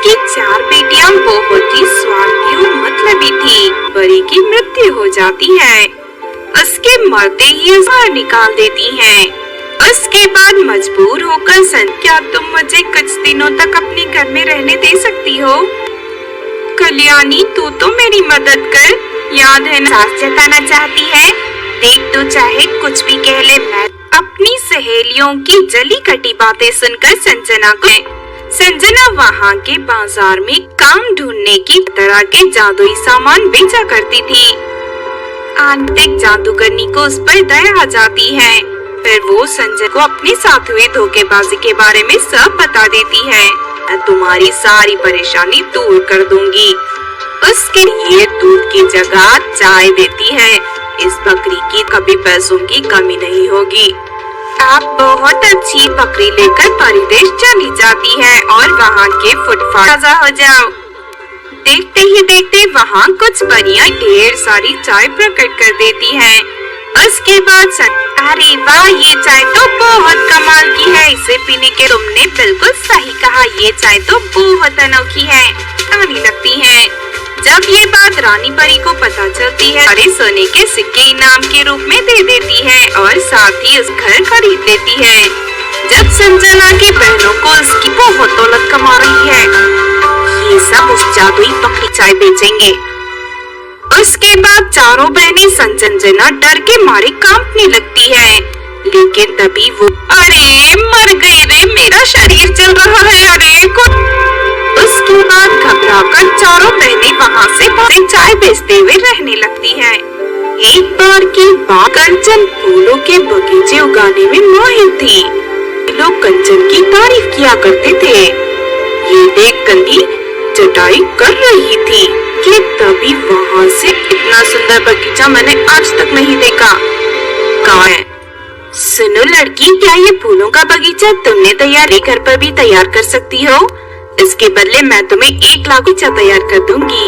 उसकी 4 बेटियां बहुत ही स्वार्थी और मतलबी थी। बड़ी की मृत्यु हो जाती है। उसके मरते ही बाहर निकाल देती हैं। उसके बाद मजबूर होकर क्या तुम मुझे कुछ दिनों तक अपने घर में रहने दे सकती हो? कल्याणी, तू तो मेरी मदद कर। याद है ना, सास जताना चाहती है। देख, तू चाहे कुछ भी कह ले, मैं अपनी सहेलियों की जली कटी बातें सुनकर संजना वहाँ के बाजार में काम ढूंढने की तरह के जादुई सामान बेचा करती थी। आंतरिक जादूगरनी को उस पर दया आ जाती है। फिर वो संजय को अपने साथ हुए धोखेबाजी के बारे में सब बता देती है। मैं तुम्हारी सारी परेशानी दूर कर दूंगी। उसके लिए दूध की जगह चाय देती है। इस बकरी की कभी पैसों की कमी नहीं होगी। आप बहुत अच्छी बकरी लेकर परिदेश चली जाती है और वहाँ के फुटपाथ ताजा हो जाओ। देखते ही देखते वहाँ कुछ परियां ढेर सारी चाय प्रकट कर देती हैं। उसके बाद अरे वाह, ये चाय तो बहुत कमाल की है। इसे पीने के तुमने बिल्कुल सही कहा, ये चाय तो बहुत अनोखी है, आने लगती है। जब ये बात रानी परी को पता चलती है, अरे सोने के सिक्के इनाम के रूप में दे देती है और साथ ही उस घर खरीद लेती है। जब संजना की बहनों को उसकी बहुत दौलत कमा रही है, ये सब उस जादुई बकरी चाय बेचेंगे। उसके बाद चारों बहनें संजना डर के मारे कांपने लगती है। लेकिन तभी वो, अरे मर गई रे, मेरा शरीर जल रहा है, अरे को। उसके बाद घबराकर चारों बहनें वहाँ से चाय बेचते हुए रहने लगती हैं। एक बार की बात, कंचन फूलों के बगीचे उगाने में माहिर थी। लोग कंचन की तारीफ किया करते थे। ये देख कंदी चटाई कर रही थी कि तभी वहाँ से इतना सुंदर बगीचा मैंने आज तक नहीं देखा। कहाँ है? सुनो लड़की, क्या ये फूलों का बगीचा तुमने तैयार घर पर भी तैयार कर सकती हो? इसके बदले मैं तुम्हें 1 लाख बगीचा तैयार कर दूंगी।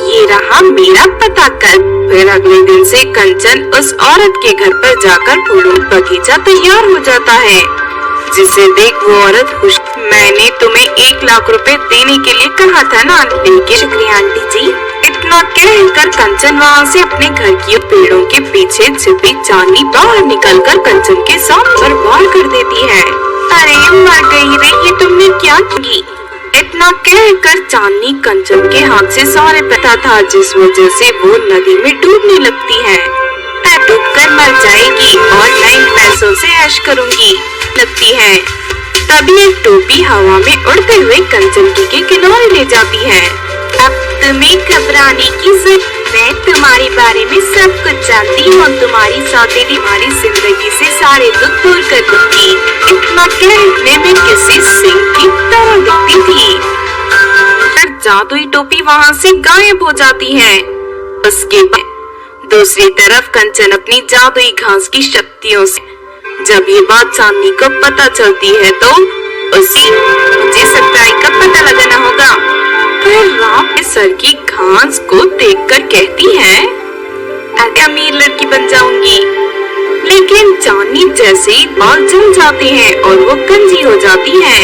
ये रहा मेरा पता कर। फिर अगले दिन से कंचन उस औरत के घर पर जाकर फूलों का बगीचा तैयार हो जाता है, जिसे देख वो औरत खुश। मैंने तुम्हें 1 लाख रुपए देने के लिए कहा था ना, लेकिन शुक्रिया आंटी जी। इतना कहकर कंचन वहाँ से अपने घर की पेड़ों के पीछे छिपी चांदी बाहर निकलकर कंचन के साथ बर्बाद कर देती है। अरे मर गई रे, ये तुमने क्या की? इतना कहकर चांदनी कंचन के हाथ से सारे पता था, जिस वजह से वो नदी में डूबने लगती है। मैं डूबकर मर जाएगी और नए पैसों से ऐश करूंगी लगती है। तभी एक टोपी हवा में उड़ते हुए कंचन के किनारे ले जाती है। अब तुम्हें घबराने की जरूरत, मैं तुम्हारे बारे में सब कुछ जानती हूँ। तुम्हारी सौतेली हमारी जिंदगी से सारे दुख दूर कर दूंगी। इतना कहने में किसी सिंह की तरह दिखती थी। पर जादुई टोपी वहाँ से गायब हो जाती है। उसके बाद दूसरी तरफ कंचन अपनी जादुई घास की शक्तियों से, जब ये बात चांदनी को पता चलती है तो मुझे सच्चाई का पता लगाना होगा। फिर राम सर की घास को देखकर कहती है, अमीर लड़की बन जाऊंगी। लेकिन चांदनी जैसे ही बाल जल जाते हैं और वो गंजी हो जाती है।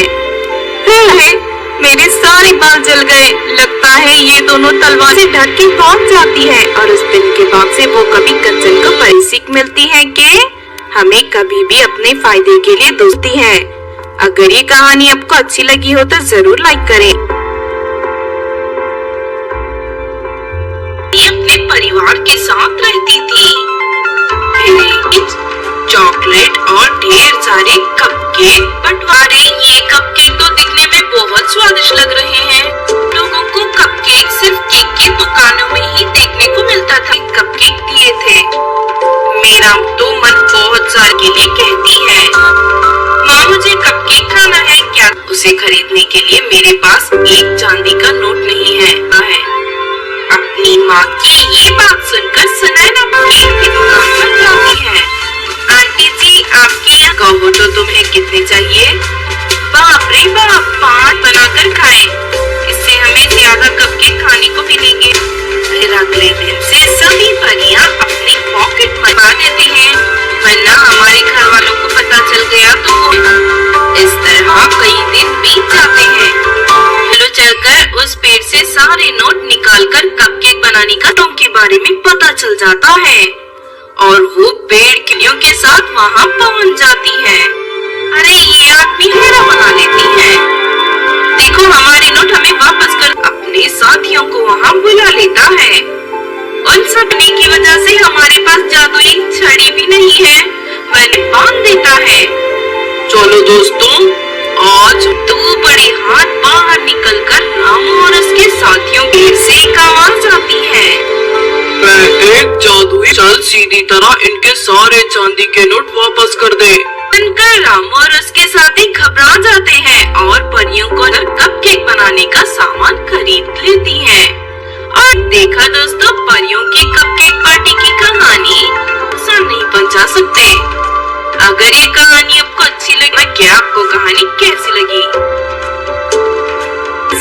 मेरे सारे बाल जल गए। लगता है ये दोनों तलवार से डर के भाग जाती है। और उस दिन के बाद से वो कभी कंचन को बड़ी सीख मिलती है कि हमें कभी भी अपने फायदे के लिए दोस्ती है। अगर ये कहानी आपको अच्छी लगी हो तो जरूर लाइक करें। अपने परिवार के साथ रहती थी। चॉकलेट और ढेर सारे कपकेक बंटवारे। ये कपकेक तो दिखने में बहुत स्वादिष्ट लग रहे हैं। लोगों को कपकेक सिर्फ केक की दुकानों में ही देखने को मिलता था। कपकेक दिए थे। मेरा तो मन बहुत सारे के लिए कहती है, माँ मुझे कपकेक खाना है क्या? उसे खरीदने के लिए मेरे पास 1 चांदी का नोट नहीं है। अपनी माँ की ये बात सुनकर सुनैना केक की दुकान पर जाती है। आंटी जी, आपके यहाँ कहो तो तुम्हें कितने चाहिए? बाप रे बाप, 5 बनाकर खाएं। इससे हमें ज्यादा कपकेक खाने को मिलेंगे। फिर अगले दिन से सभी परियां अपनी पॉकेट मना देती हैं, वरना हमारे घर वालों को पता चल गया तो। इस तरह कई दिन बीत जाते हैं। हेलो रानी का तुम के बारे में पता चल जाता है और वो पेड़ कीड़ियों के साथ वहाँ पहुँच जाती है। अरे ये आदमी मेरा बना लेती है। देखो हमारे नोट हमें वापस कर अपने साथियों को वहाँ बुला लेता है। उन सपने की वजह से हमारे पास जादुई छड़ी भी नहीं है, मैंने बांध देता है। चलो दोस्तों, आज दो बड़े हाथ बाहर निकलकर रामू और उसके साथियों के से एक आवाज आती है। मैं एक जादुई चल सीधी तरह इनके सारे चांदी के नोट वापस कर दे। सुनकर रामू और उसके साथी घबरा जाते हैं और परियों को कपकेक बनाने का सामान खरीद लेती हैं। और देखा दोस्तों, परियों की कपकेक पार्टी की कहानी आसान नहीं पहुंचा सकते। अगर ये कहानी आपको अच्छी लगी, क्या आपको कहानी कैसी लगी?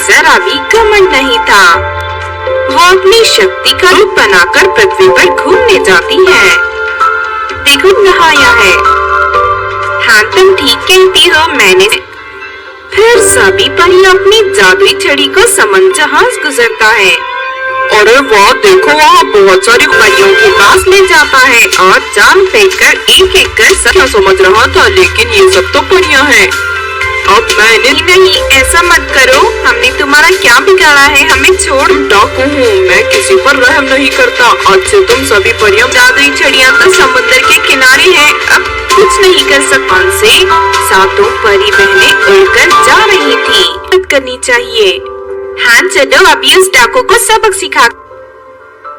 जरा भी घमंड नहीं था। वो अपनी शक्ति का रूप बनाकर पृथ्वी पर घूमने जाती है। देखो नहाया है। हाँ तुम ठीक कहती हो, मैंने फिर सभी परी अपनी जादुई छड़ी को समंदर जहाज गुजरता है। अरे वाह, देखो वहाँ बहुत सारी परियों के पास ले जाता है और जान फेंककर एक एक कर सब समझ रहा था, लेकिन ये सब तो परियां हैं। अब मैंने नहीं, ऐसा मत करो, हमने तुम्हारा क्या बिगाड़ा है, हमें छोड़। डाकू हूँ मैं, किसी पर रहम नहीं करता। आज से तुम सभी परियां जादुई छड़ियाँ तो समुद्र के किनारे हैं, अब कुछ नहीं कर सकता। से सातों परी बहनें उड़कर जा रही थी। मत करनी चाहिए। हाँ चलो, अभी उस डाकू को सबक सिखा।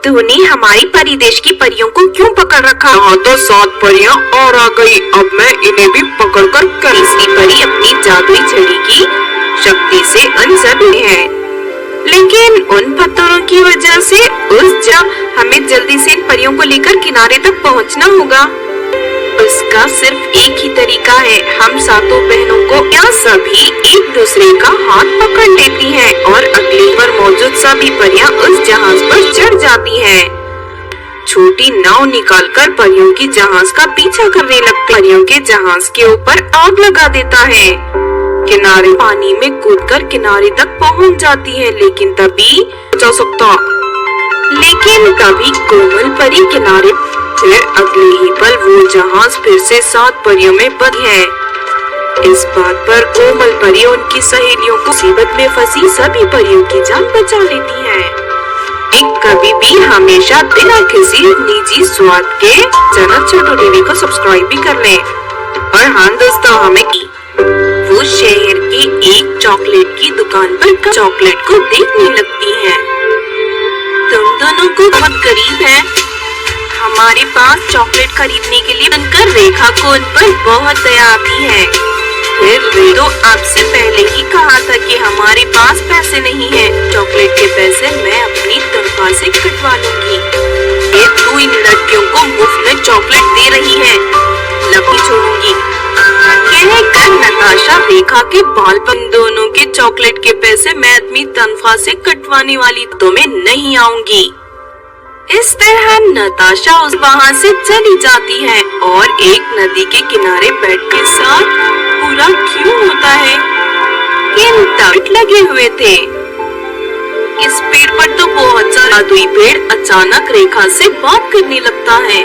तूने हमारी परिदेश की परियों को क्यों पकड़ रखा? यहाँ तो 7 परियां और आ गई, अब मैं इन्हें भी पकड़कर तीसरी परी अपनी जादुई छड़ी की शक्ति से उन सभी है, लेकिन उन पत्थरों की वजह से हमें जल्दी से इन परियों को लेकर किनारे तक पहुँचना होगा। उसका सिर्फ एक ही तरीका है, हम सातों बहनों को या सभी एक दूसरे का हाथ पकड़ लेती हैं और अगली बार मौजूद सभी परियां उस जहाज पर चढ़ जाती हैं। छोटी नाव निकालकर परियों की जहाज का पीछा करने लगती। परियों के जहाज के ऊपर आग लगा देता है। किनारे पानी में कूदकर किनारे तक पहुंच जाती है, लेकिन तभी जा सकता। लेकिन तभी कोमल परी किनारे। फिर अगले ही पल वो जहाज फिर से 7 परियों में बंद है। इस बात पर कोमल परी उनकी सहेलियों को मुसीबत में फंसी सभी परियों की जान बचा लेती है। कभी भी हमेशा बिना किसी निजी स्वाद के चैनल छोटू टीवी को सब्सक्राइब भी कर लें। और हाँ दोस्तों, हमें वो शहर की एक चॉकलेट की दुकान पर चॉकलेट को देखने लगती है। तुम दोनों को बहुत करीब है, हमारे पास चॉकलेट खरीदने के लिए बनकर रेखा को उन पर बहुत दया आती है। फिर तो आपसे पहले ही कहा था कि हमारे पास पैसे नहीं हैं। चॉकलेट के पैसे मैं अपनी तनख्वाह से कटवा लूंगी। ये तू इन लड़कियों को मुफ्त में चॉकलेट दे रही है, नहीं छोड़ूंगी। कहकर नताशा रेखा के बाल पर दोनों के चॉकलेट के पैसे मैं अपनी तनख्वाह से कटवाने वाली, तो मैं नहीं आऊंगी। इस तरह नताशा उस वहाँ से चली जाती है और एक नदी के किनारे बैठने साथ पूरा क्यों होता है? इन तट लगे हुए थे। इस पेड़ पर तो बहुत सारा जादुई पेड़ अचानक रेखा से बात करने लगता है।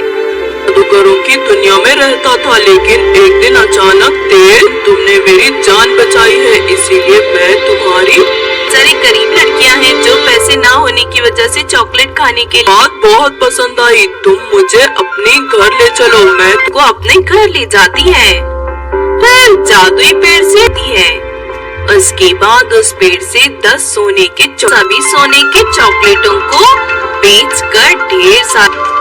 जादूगरों की दुनिया में रहता था, लेकिन एक दिन अचानक तुमने मेरी जान बचाई है, इसीलिए मैं तुम्हारी सारी गरीब लड़कियां हैं जो पैसे ना होने की वजह से चॉकलेट खाने के बात बहुत पसंद आई। तुम मुझे अपने घर ले चलो। मैं तुमको अपने घर ले जाती है। फिर जादुई पेड़ से है। उसके बाद उस पेड़ से 10 सोने के सभी सोने के चॉकलेटों को बेचकर ढेर सारा।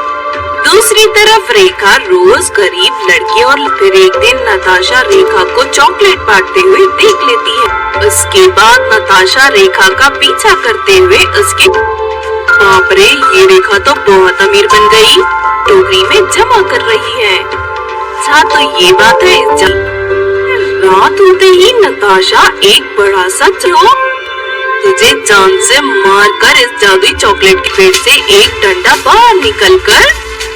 दूसरी तरफ रेखा रोज गरीब लड़की और फिर एक दिन नताशा रेखा को चॉकलेट बांटते हुए देख लेती है। उसके बाद नताशा रेखा का पीछा करते हुए उसके बाप रे, ये रेखा तो बहुत अमीर बन गई, टोकरी में जमा कर रही है। अच्छा तो ये बात है। रात होते ही नताशा एक बड़ा सा तुझे जान से मारकर इस जादुई चॉकलेट के पेड़ से एक डंडा बाहर निकलकर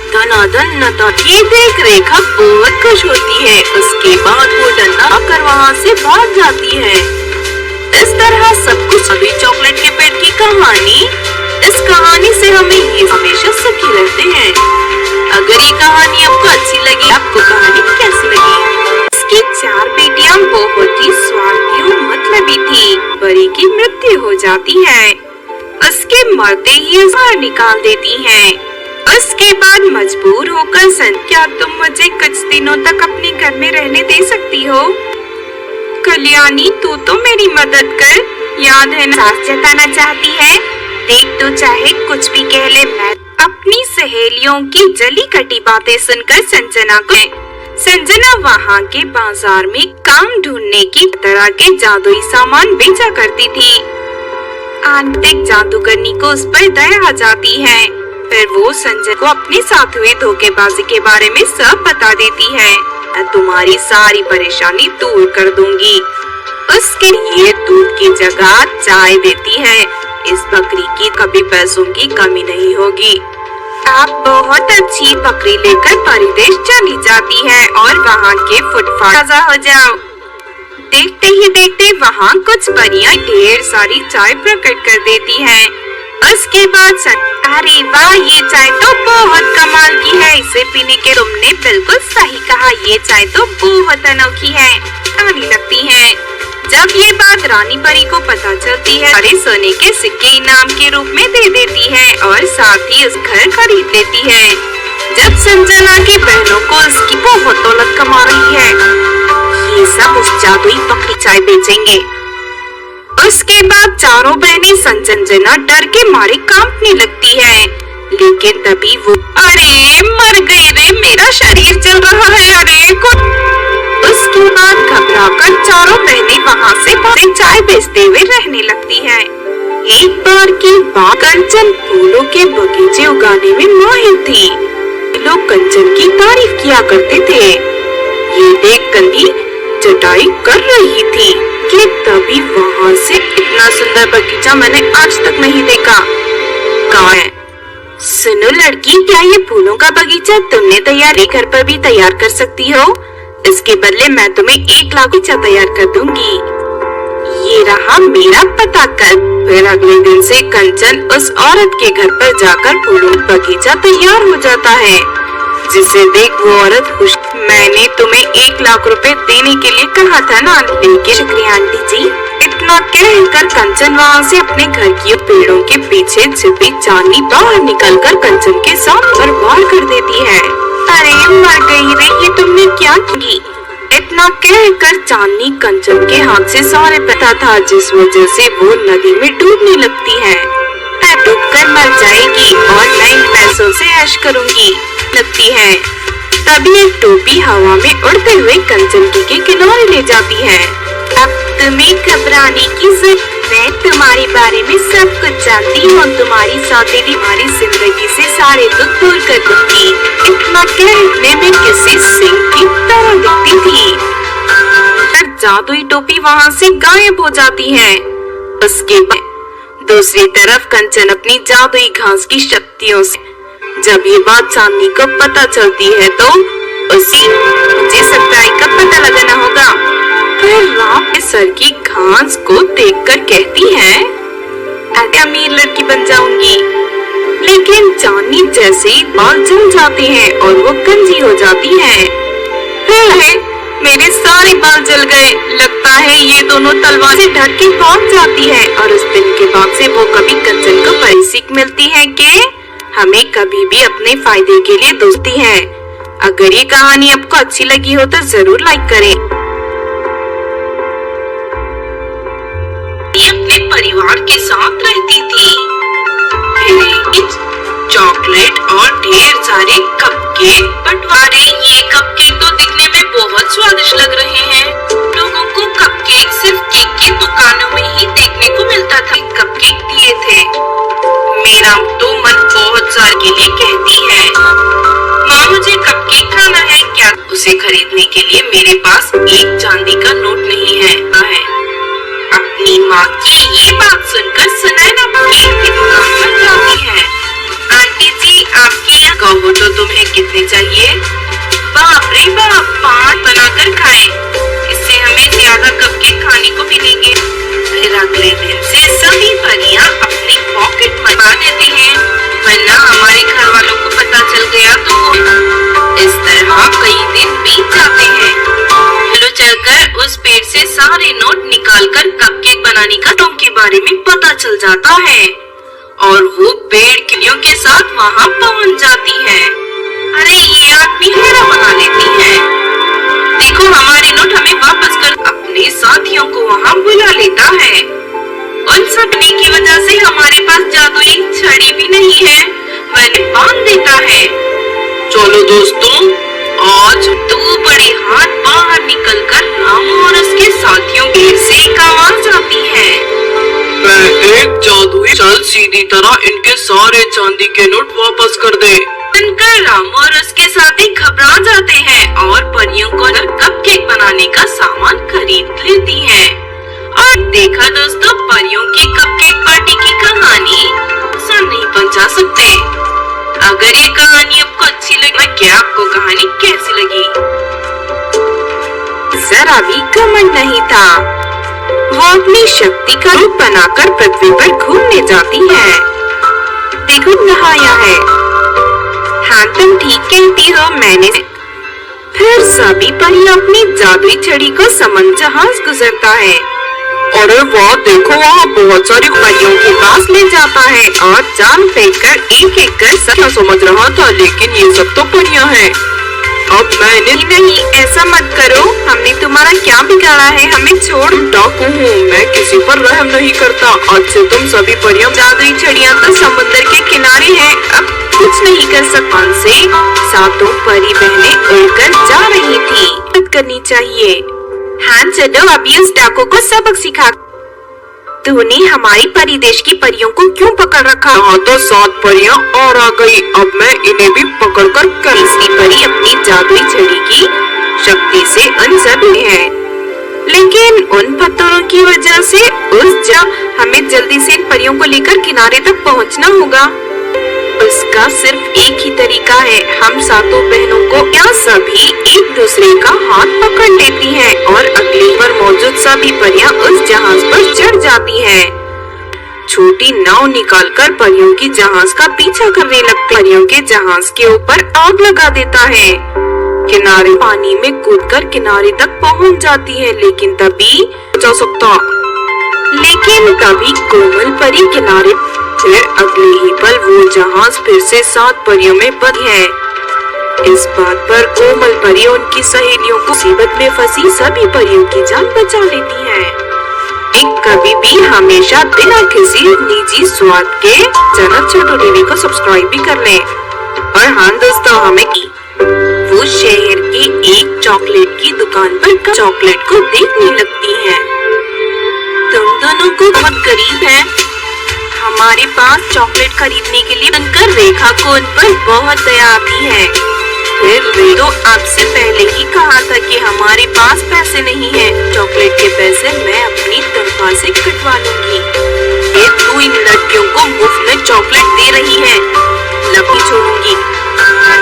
धनाधन नताशा देख रेखा बहुत खुश होती है। उसके बाद वो डंडा आकर वहाँ से भाग जाती है। इस तरह सब कुछ जादुई चॉकलेट के पेड़ की कहानी। इस कहानी से हमें परी की मृत्यु हो जाती है। उसके मरते ही बाहर निकाल देती हैं। उसके बाद मजबूर होकर क्या तुम मुझे कुछ दिनों तक अपने घर में रहने दे सकती हो? कल्याणी, तू तो मेरी मदद कर। याद है ना, साथ जताना चाहती है। देख, तू चाहे कुछ भी कह ले, मैं अपनी सहेलियों की जली कटी बातें सुनकर संजना वहाँ के बाजार में काम ढूंढने की तरह के जादुई सामान बेचा करती थी। आंतरिक जादूगरनी को उस पर दया आ जाती है। फिर वो संजय को अपने साथ हुए धोखेबाजी के बारे में सब बता देती है। मैं तुम्हारी सारी परेशानी दूर कर दूंगी। उसके लिए दूध की जगह चाय देती है। इस बकरी की कभी पैसों की कमी नहीं होगी। आप बहुत अच्छी बकरी लेकर परिदेश चली जाती है और वहाँ के फुटपाथ ताजा हो जाओ। देखते ही देखते वहाँ कुछ परियां ढेर सारी चाय प्रकट कर देती हैं। उसके बाद अरे वाह, ये चाय तो बहुत कमाल की है। इसे पीने के तुमने बिल्कुल सही कहा, ये चाय तो बहुत अनोखी है, आने लगती है। जब ये बात रानी परी को पता चलती है, अरे सोने के सिक्के इनाम के रूप में दे देती है और साथ ही उस घर खरीद लेती है। जब संजना की बहनों को उसकी बहुत दौलत कमा रही है, ये सब उस जादुई बकरी चाय बेचेंगे। उसके बाद चारों बहनें संजना डर के मारे कांपने लगती है। लेकिन तभी वो, अरे मर गई रे, मेरा शरीर जल रहा है, अरे उसके बाद घबराकर चारों बहनें वहाँ से चाय बेचते हुए रहने लगती हैं। एक बार की बात, कंचन फूलों के बगीचे उगाने में माहिर थी। लोग कंचन की तारीफ किया करते थे। ये देख कंदी चटाई कर रही थी कि तभी वहाँ से इतना सुंदर बगीचा मैंने आज तक नहीं देखा। कहाँ है? सुनो लड़की, क्या ये फूलों का बगीचा तुमने तैयार घर पर भी तैयार कर सकती हो? इसके बदले मैं तुम्हें 1 लाख बगीचा तैयार कर दूंगी। ये रहा मेरा पता कर। फिर अगले दिन से कंचन उस औरत के घर पर जाकर फूलों का बगीचा तैयार हो जाता है, जिसे देख वो औरत खुश। मैंने तुम्हें 1 लाख रुपए देने के लिए कहा था ना, लेकिन शुक्रिया आंटी जी। इतना कहकर कंचन वहाँ से अपने घर की पेड़ों के पीछे छिपी चांदनी बाहर निकलकर कंचन के साथ बर्बाद कर देती है। अरे मर गई रे, ये तुमने क्या की? इतना कहकर चांदनी कंचन के हाथ से सारे पता था, जिस वजह से वो नदी में डूबने लगती है। मैं डूबकर मर जाएगी और मैं इन पैसों से ऐश करूंगी लगती है। तभी एक टोपी हवा में उड़ते हुए कंचन के किनारे ले जाती है। अब तुम्हें घबराने की जरूरत, मैं तुम्हारे बारे में सब कुछ जानती हूँ। तुम्हारी सौतेली हमारी जिंदगी से सारे दुख दूर कर दूंगी। इतना कहने में किसी सिंह की तरह दिखती थी। जादुई टोपी वहाँ से गायब हो जाती है। उसके बाद दूसरी तरफ कंचन अपनी जादुई घास की शक्तियों से, जब ये बात चांदनी को पता चलती है तो मुझे सच्चाई का पता लगाना होगा। फिर रात में सर की घास को देखकर कहती है, मैं अमीर लड़की बन जाऊंगी। लेकिन चांदनी जैसे ही बाल जल जाते हैं और वो गंजी हो जाती है। मेरे सारे बाल जल गए। लगता है ये दोनों तलवार से ढक के भाग जाती है। और उस दिन के बाद से वो कभी कंचन को बड़ी सीख मिलती है कि हमें कभी भी अपने फायदे के लिए दोस्ती है। अगर ये कहानी आपको अच्छी लगी हो तो जरूर लाइक करें। ये अपने परिवार के साथ रहती थी। चॉकलेट और ढेर सारे कपकेक बंटवारे। ये कपकेक तो दिखने में बहुत स्वादिष्ट लग रहे हैं। लोगों को कपकेक सिर्फ केक की दुकानों में ही देखने को मिलता था। कपकेक दिए थे। मेरा तो मन बहुत साल के लिए कहती है, माँ मुझे कपकेक खाना है क्या? उसे खरीदने के लिए मेरे पास एक चांदी का नोट नहीं है। अपनी माँ की ये बात सुनकर सुनैना केक की दुकान पर जाती है। आंटी जी, आपके यहाँ कहो तो तुम्हें कितने चाहिए? बाप रे बाप, 5 बनाकर खाए। इससे हमें ज्यादा कपकेक खाने को मिलेंगे। फिर अगले दिन से सभी परियां अपनी पॉकेट मना देती हैं, वरना हमारे घर वालों को पता चल गया तो। इस तरह कई दिन बीत जाते हैं। चलो चलकर उस पेड़ से सारे नोट निकालकर कपकेक बनाने का के बारे में पता चल जाता है और वो पेड़ किलियों के साथ वहाँ पहुँच जाती है। अरे ये आदमी हेरा बना लेती है। देखो हमारे नोट हमें वापस कर अपने साथियों को वहाँ बुला लेता है। उन सपने की वजह से हमारे पास जादुई छड़ी भी नहीं है, वह बांध देता है। चलो दोस्तों, आज दो बड़े हाथ बाहर निकलकर रामू और उसके साथियों के से एक आवाज आती है। मैं एक जादुई चल सीधी तरह इनके सारे चांदी के नोट वापस कर दे। सुनकर रामू और उसके साथी घबरा जाते हैं और परियों को कपकेक बनाने का सामान खरीद लेती हैं। और देखा दोस्तों, परियों की कपकेक पार्टी की कहानी आसान नहीं पहुंचा सकते। अगर ये कहानी आपको अच्छी लगी, क्या आपको कहानी कैसी लगी? जरा भी घमंड नहीं था। वो अपनी शक्ति का रूप बनाकर पृथ्वी पर घूमने जाती है। देखो नहाया है। हाँ तुम ठीक कहती हो, मैंने फिर सभी परियां अपनी जादुई छड़ी को समुद्र जहाज गुजरता है। अरे वाह, देखो वहाँ बहुत सारी परियों के पास ले जाता है और जान फेंककर एक एक कर मैं समझ रहा था, लेकिन ये सब तो परियां हैं। अब मैंने नहीं, ऐसा मत करो। हमने तुम्हारा क्या बिगाड़ा है? हमें छोड़। डाकू हूँ, मैं किसी पर रहम नहीं करता। आज से तुम सभी परियां जादुई छड़ियाँ तो समुद्र के किनारे हैं, अब कुछ नहीं कर सकता। से सातों परी बहनें उड़कर जा रही थी। मदद करनी चाहिए। हाँ चलो, अभी उस डाकू को सबक सिखा। तूने हमारी परिदेश की परियों को क्यों पकड़ रखा? हाँ तो 7 परियां और आ गई, अब मैं इन्हें भी पकड़ कर तीसरी परी अपनी जादुई छड़ी की शक्ति से उन सभी है, लेकिन उन पत्थरों की वजह से हमें जल्दी से इन परियों को लेकर किनारे तक पहुंचना होगा। उसका सिर्फ एक ही तरीका है, हम सातों बहनों को या सभी एक दूसरे का हाथ पकड़ लेती हैं और अगली पर मौजूद सभी परियां उस जहाज पर चढ़ जाती हैं। छोटी नाव निकालकर परियों की जहाज का पीछा करने लगती। परियों के जहाज के ऊपर आग लगा देता है। किनारे पानी में कूदकर किनारे तक पहुंच जाती है, लेकिन तभी कोमल परी किनारे। फिर अगले ही पल वो जहाज फिर से 7 परियों में बंद है। इस बात पर कोमल परी उनकी सहेलियों को मुसीबत में फंसी सभी परियों की जान बचा लेती है। एक कभी भी हमेशा बिना किसी निजी स्वार्थ के चैनल छोटू टीवी को सब्सक्राइब भी कर लें। और हाँ दोस्तों, हमें वो शहर के एक चॉकलेट की दुकान पर चॉकलेट को देखने लगती है। तुम दोनों को बहुत करीब है। हमारे पास चॉकलेट खरीदने के लिए बनकर रेखा को उन पर बहुत दया आती है। फिर वे तो आपसे पहले ही कहा था कि हमारे पास पैसे नहीं है। चॉकलेट के पैसे मैं अपनी तनख्वाह से कटवा लूंगी। ये तू इन लड़कियों को मुफ्त में चॉकलेट दे रही है, नहीं छोड़ूंगी।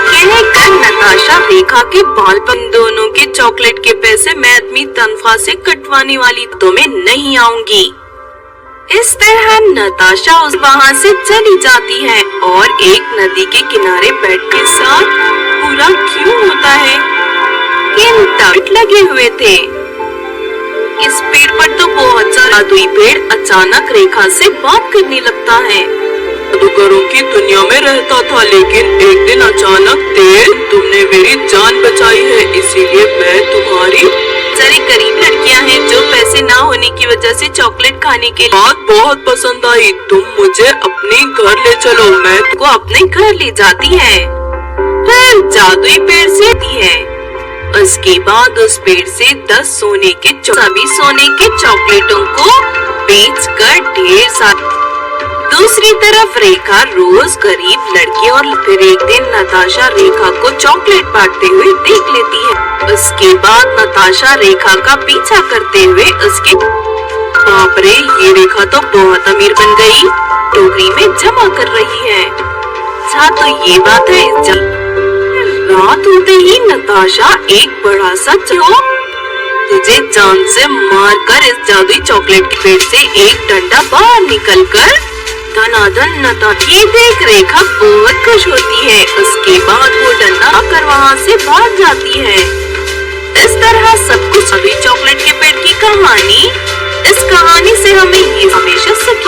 कहकर नताशा रेखा के बाल पर दोनों के चॉकलेट के पैसे मैं अपनी तनख्वाह से कटवाने वाली, तो मैं नहीं आऊंगी। इस तरह नताशा उस वहाँ से चली जाती है और एक नदी के किनारे बैठ के साथ पूरा क्यों होता है कि तट लगे हुए थे। इस पेड़ पर तो बहुत सारा जादुई पेड़ अचानक रेखा से बात करने लगता है। जादूगरों की दुनिया में रहता था, लेकिन एक दिन अचानक तुमने मेरी जान बचाई है, इसीलिए मैं तुम्हारी सारी गरीब लड़कियां हैं जो पैसे ना होने की वजह से चॉकलेट खाने के लिए बात बहुत पसंद आई। तुम मुझे अपने घर ले चलो। मैं को अपने घर ले जाती है। फिर जादुई पेड़ से है। उसके बाद उस पेड़ से 10 सभी सोने के चॉकलेटों को बेचकर ढेर सारे। दूसरी तरफ रेखा रोज गरीब लड़की और फिर एक दिन नताशा रेखा को चॉकलेट बांटते हुए देख लेती है। उसके बाद नताशा रेखा का पीछा करते हुए उसके बाप रे, ये रेखा तो बहुत अमीर बन गई, टोकरी में जमा कर रही है। अच्छा तो ये बात है। रात होते ही नताशा एक बड़ा सा तुझे जान से मारकर इस जादुई चॉकलेट के पेट से एक डंडा बाहर निकलकर धनाधन नताशा देख रेखा बहुत खुश होती है। उसके बाद वो डंडा आकर वहाँ से भाग जाती है। इस तरह सब कुछ सभी चॉकलेट के पेट की कहानी कहानी, इस कहानी से हमें ये हमेशा सीख